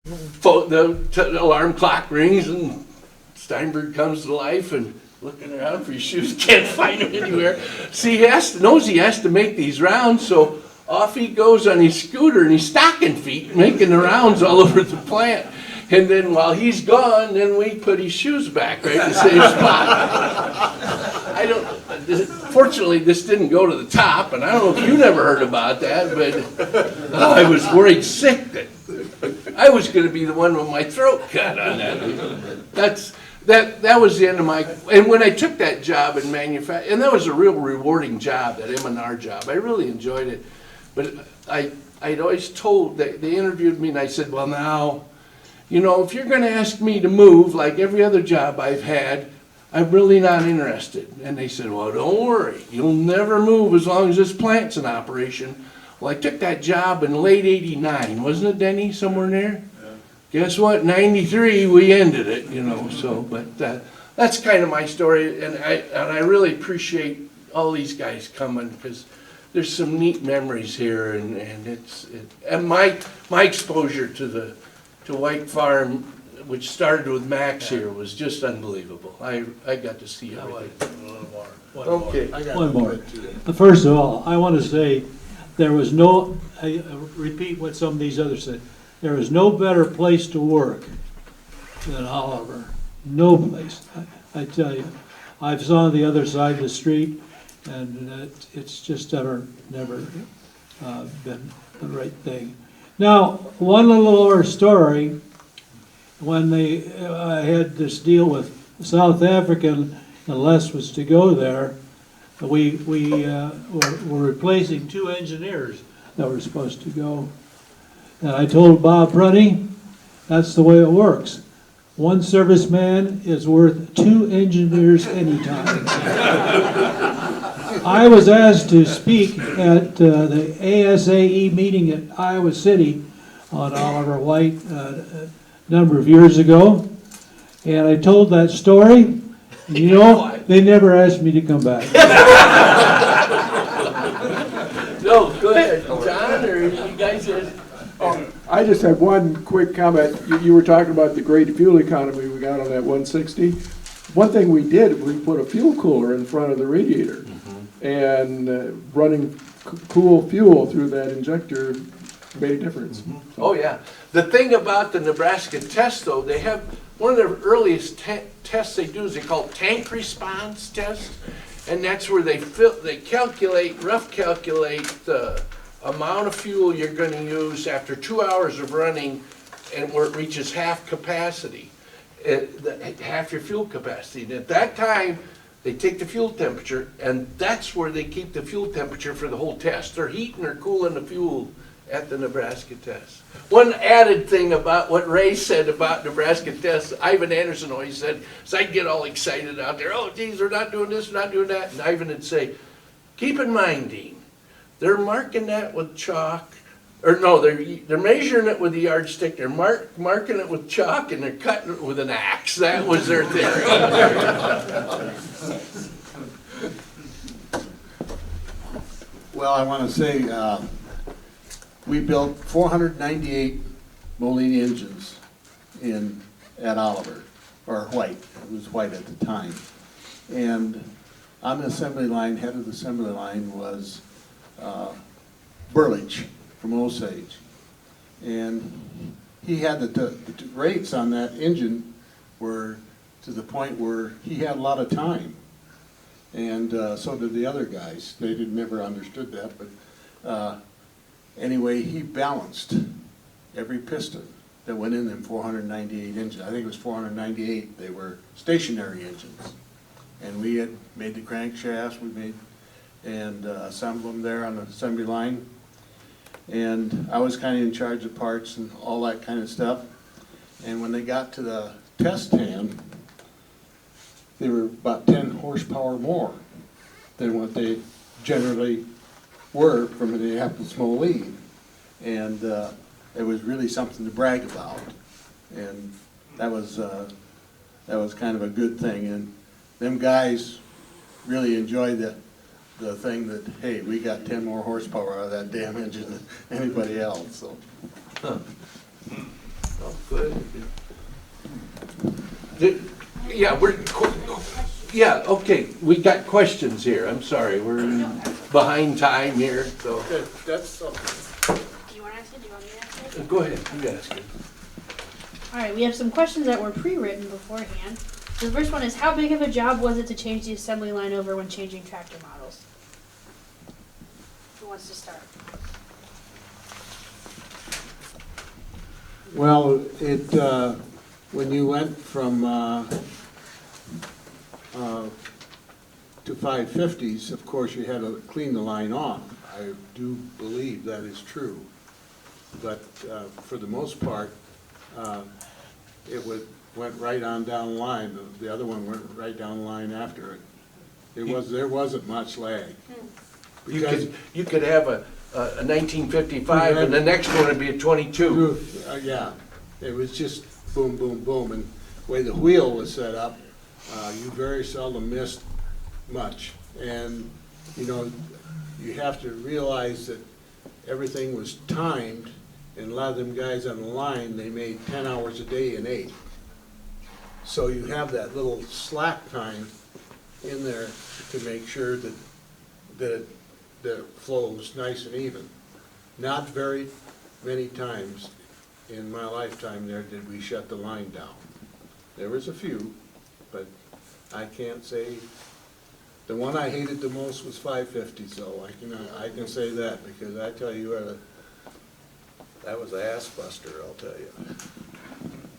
the alarm clock rings and Steinberg comes to life and looking around for his shoes, can't find them anywhere. See, knows he has to make these rounds, so off he goes on his scooter and his stocking feet, making the rounds all over the plant. And then while he's gone, then we put his shoes back right in the same spot. Fortunately, this didn't go to the top, and I don't know if you never heard about that, but I was worried sick that I was going to be the one with my throat cut on that. That was the end of my, and when I took that job in manufacturing, and that was a real rewarding job, that M&R job, I really enjoyed it. But I'd always told, they interviewed me and I said, well now, you know, if you're going to ask me to move like every other job I've had, I'm really not interested. And they said, well, don't worry, you'll never move as long as this plant's in operation. Well, I took that job in late '89, wasn't it, Denny, somewhere in there? Yeah. Guess what, '93 we ended it, you know, so, but that's kind of my story, and I really appreciate all these guys coming, because there's some neat memories here, and my exposure to White Farm, which started with Max here, was just unbelievable. I got to see everything. Okay. One more. First of all, I want to say there was no, I repeat what some of these others said, there is no better place to work than Oliver. No place. I tell you. I've saw the other side of the street, and it's just never been the right thing. Now, one little story, when I had this deal with South African, and Les was to go there, we were replacing 2 engineers that were supposed to go. And I told Bob Prunty, that's the way it works. 1 serviceman is worth 2 engineers anytime. I was asked to speak at the ASAE meeting at Iowa City on Oliver White a number of years ago, and I told that story. You know, they never asked me to come back. No, go ahead, John, or you guys said. I just have one quick comment. You were talking about the great fuel economy we got on that 160. One thing we did, we put a fuel cooler in front of the radiator, and running cool fuel through that injector made a difference. Oh yeah. The thing about the Nebraska test, though, they have one of the earliest tests they do is they call tank response test, and that's where they rough calculate the amount of fuel you're going to use after 2 hours of running, and where it reaches half capacity, half your fuel capacity. And at that time, they take the fuel temperature, and that's where they keep the fuel temperature for the whole test. They're heating or cooling the fuel at the Nebraska test. One added thing about what Ray said about Nebraska tests, Ivan Anderson always said, so I'd get all excited out there, oh geez, we're not doing this, we're not doing that, and Ivan would say, keep in mind, Dean, they're marking that with chalk, or no, they're measuring it with the yardstick, they're marking it with chalk, and they're cutting it with an axe. That was their theory. Well, I want to say we built 498 Molini engines at Oliver, or White. It was White at the time. And on the assembly line, head of the assembly line was Burlich from Osage. And he had the rates on that engine were to the point where he had a lot of time. And so did the other guys. They never understood that, but anyway, he balanced every piston that went in them 498 engines. I think it was 498. They were stationary engines. And we had made the crankshafts, and assembled them there on the assembly line. And I was kind of in charge of parts and all that kind of stuff. And when they got to the test stand, they were about 10 horsepower more than what they generally were from Minneapolis Moline. And it was really something to brag about. And that was kind of a good thing. And them guys really enjoyed the thing that, hey, we got 10 more horsepower out of that damn engine than anybody else. So. Huh. Well, Yeah, yeah, okay, we got questions here, I'm sorry, we're behind time here, so. That's something. Do you want to ask it? Do you want me to ask it? Go ahead, you ask it. All right, we have some questions that were pre-written beforehand. The first one is, how big of a job was it to change the assembly line over when changing tractor models? Who wants to start? Well, when you went from, to 550s, of course, you had to clean the line off. I do believe that is true. But for the most part, it went right on down the line. The other one went right down the line after it. There wasn't much lag. Because You could have a 1955 and the next one would be a 22. yeah, it was just boom, boom, boom. And the way the wheel was set up, you very seldom missed much. And, you know, you have to realize that everything was timed, and a lot of them guys on the line, they made 10 hours a day and 8. So you have that little slack time in there to make sure that the flow is nice and even. Not very many times in my lifetime there did we shut the line down. There was a few, but I can't say. The one I hated the most was 550, so I can say that, because I tell you, that was an ass buster, I'll tell you.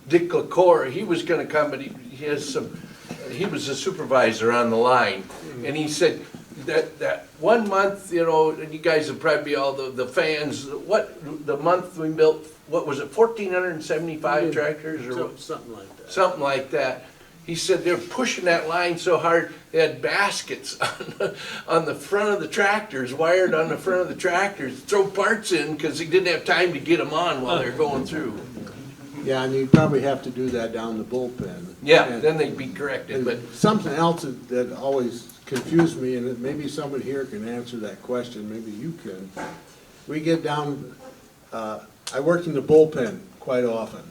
Dick LaCour, he was gonna come, but he was a supervisor on the line, and he said that 1 month, you know, and you guys would probably be all the fans, the month we built, what was it, 1,475 tractors or what? Something like that. Something like that. He said they're pushing that line so hard, they had baskets on the front of the tractors, wired on the front of the tractors, throw parts in, because he didn't have time to get them on while they're going through. Yeah, and you'd probably have to do that down the bullpen. Yeah, And- then they'd be corrected, but Something else that always confused me, and maybe somebody here can answer that question, maybe you can. We get down, I worked in the bullpen quite often,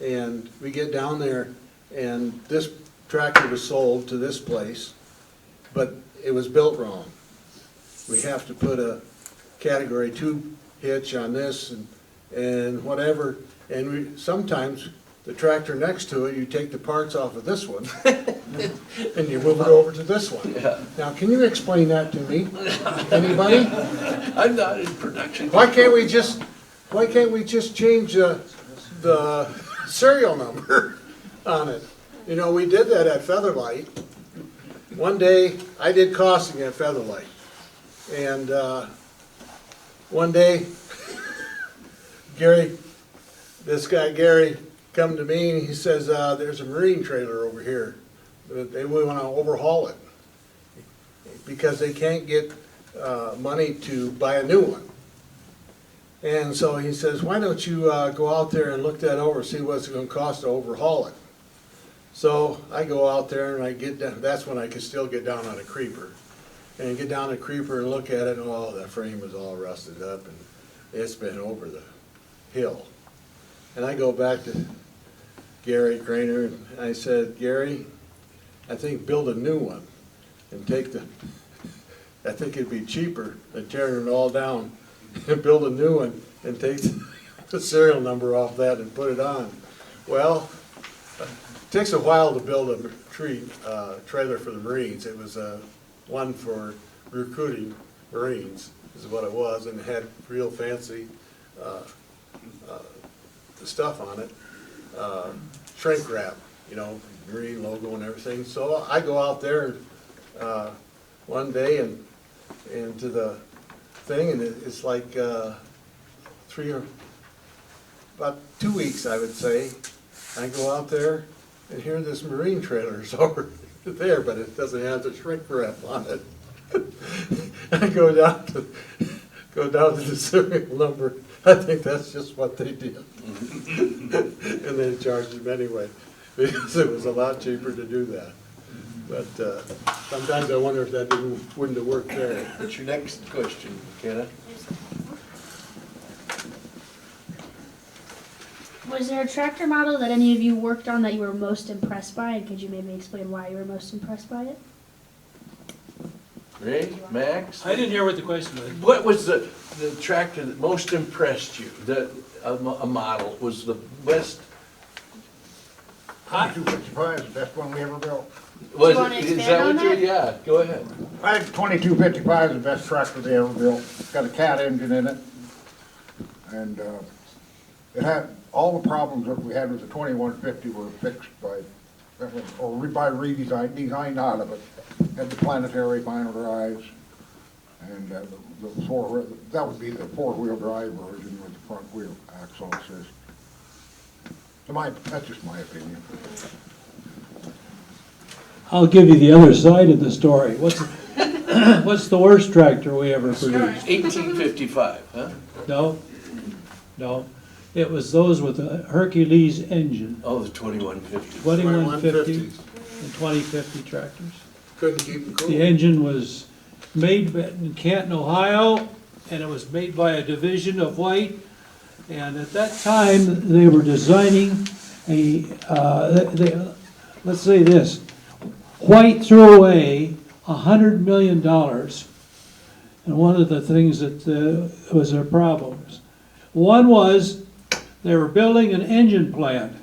and we get down there, and this tractor was sold to this place, but it was built wrong. We have to put a Category 2 hitch on this and whatever, and sometimes the tractor next to it, you take the parts off of this one and you move it over to this one. Yeah. Now, can you explain that to me? Anybody? I'm not in production. Why can't we just change the serial number on it? You know, we did that at Featherlight. One day, I did costing at Featherlight. And one day, this guy Gary, come to me and he says, there's a marine trailer over here. They want to overhaul it because they can't get money to buy a new one. And so he says, why don't you go out there and look that over, see what it's going to cost to overhaul it. So I go out there and I get down, that's when I could still get down on a creeper. And I get down a creeper and look at it, and oh, that frame is all rusted up and it's been over the hill. And I go back to Gary Craner and I said, Gary, I think build a new one and I think it'd be cheaper than tearing it all down and build a new one and take the serial number off that and put it on. Well, it takes a while to build a trailer for the Marines. It was one for recruiting Marines is what it was, and it had real fancy stuff on it, shrink wrap, you know, Marine logo and everything. So I go out there one day and to the thing, and it's like about 2 weeks, I would say. I go out there and here this Marine trailer is over there, but it doesn't have the shrink wrap on it. I go down to the serial number. I think that's just what they did. And they charged him anyway, because it was a lot cheaper to do that. But sometimes I wonder if that wouldn't have worked there. What's your next question, McKenna? Was there a tractor model that any of you worked on that you were most impressed by, and could you maybe explain why you were most impressed by it? Ray, Max? I didn't hear what the question was. What was the tractor that most impressed you? A model was the best, 2255 is the best one we ever built. was wanna it, is expand that on what you, that? yeah, go ahead. I think 2255 is the best tractor they ever built. It's got a cat engine in it. And it had, all the problems that we had with the 2150 were fixed by, by design out of it. Had the planetary final drives. And the four, that would be the four-wheel drive version with the front wheel axle assist. That's just my opinion. I'll give you the other side of the story. What's the worst tractor we ever produced? 1855, huh? No, no. It was those with a Hercules engine, Oh, the 2150. 2150 and 2050 tractors. Couldn't keep them cool. The engine was made in Canton, Ohio, and it was made by a division of White. And at that time, they were designing let's say this, White threw away $100 million. And one of the things that was their problems. One was they were building an engine plant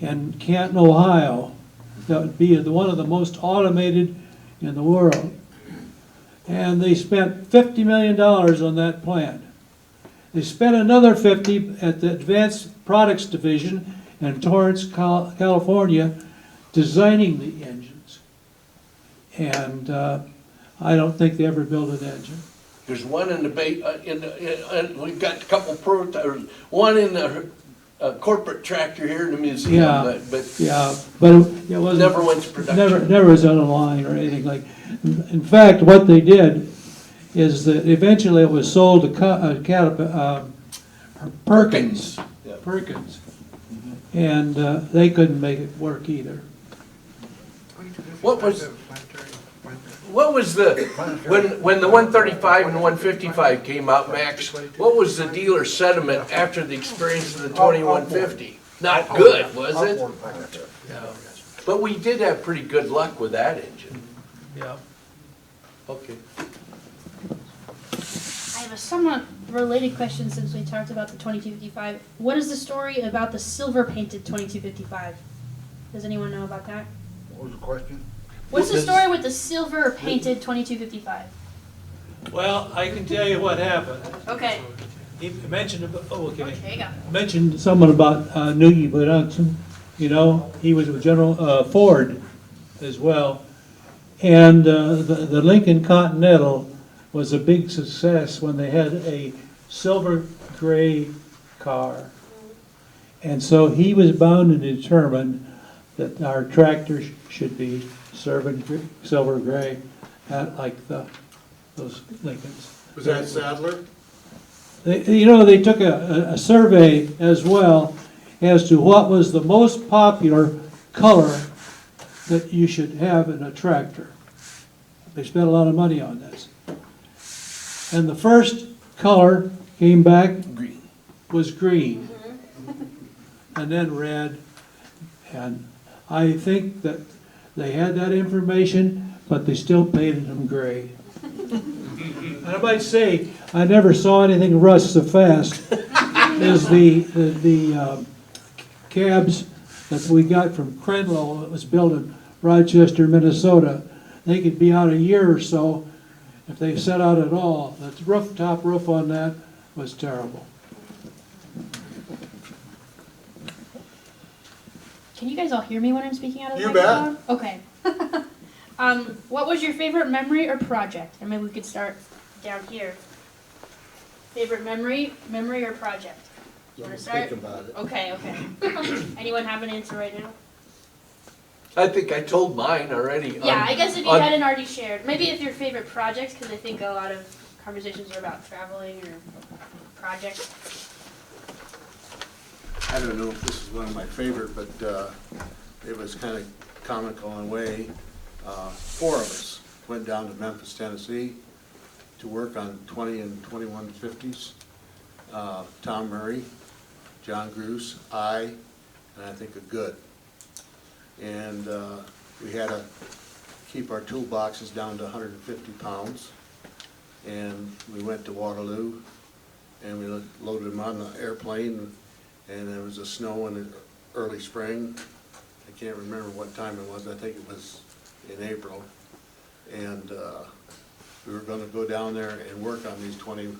in Canton, Ohio. That would be one of the most automated in the world. And they spent $50 million on that plant. They spent another 50 at the Advanced Products Division in Torrance, California, designing the engines. And I don't think they ever built an engine. There's one in the we've got a couple prototypes, one in the corporate tractor here in the museum, Yeah. but Yeah, but it wasn't. never went to production. Never was on a line or anything like. In fact, what they did is that eventually it was sold to Perkins. Yeah. Perkins. And they couldn't make it work either. What was the, when the 135 and the 155 came out, Max, what was the dealer sentiment after the experience of the 2150? Not good, was it? But we did have pretty good luck with that engine. Yeah. Okay. I have a somewhat related question since we talked about the 2255. What is the story about the silver painted 2255? Does anyone know about that? What was the question? What's the What story with the silver painted 2255? Well, I can tell you what happened. Okay. He mentioned about, Okay, go. mentioned someone about Noogie Production. You know, he was with General Ford as well. And the Lincoln Continental was a big success when they had a silver gray car. And so he was bound and determined that our tractors should be silver gray, like those Lincolns. Was that Sadler? They took a survey as well as to what was the most popular color that you should have in a tractor. They spent a lot of money on this. And the first color came back Green. was green, and then red. And I think that they had that information, but they still painted them gray. And I might say, I never saw anything rust so fast as the cabs that we got from Crenlow that was built in Rochester, Minnesota. They could be out a year or so if they set out at all. The top roof on that was terrible. Can you guys all hear me when I'm speaking out of the You bet. microphone? Okay. What was your favorite memory or project? And maybe we could start down here. Favorite memory or project? You want to start? Think about it. Okay. Anyone have an answer right now? I think I told mine already. Yeah, I guess if you on- hadn't already shared, maybe if your favorite projects, because I think a lot of conversations are about traveling or projects. I don't know if this is one of my favorite, but it was kind of comical in a way. 4 of us went down to Memphis, Tennessee to work on 20 and 2150s. Tom Murray, John Gruce, and I think a Good. And we had to keep our toolboxes down to 150 pounds. And we went to Waterloo, and we loaded them on the airplane, and there was a snow in the early spring. I can't remember what time it was, I think it was in April. And we were gonna go down there and work on these 21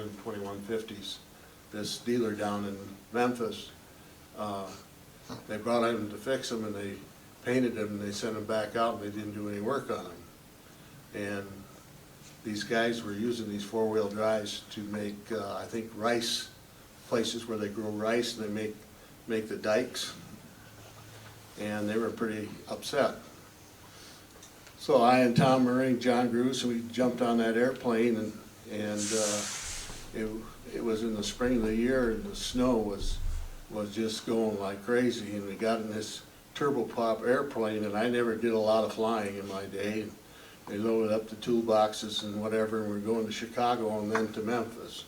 and 2150s. This dealer down in Memphis, they brought them to fix them, and they painted them, and they sent them back out, and they didn't do any work on them. And these guys were using these four-wheel drives to make, I think, rice, places where they grow rice, and they make the dikes. And they were pretty upset. So I and Tom Murray, John Gruce, we jumped on that airplane, and it was in the spring of the year, and the snow was just going like crazy, and we got in this turboprop airplane, and I never did a lot of flying in my day. We loaded up the toolboxes and whatever, and we're going to Chicago and then to Memphis.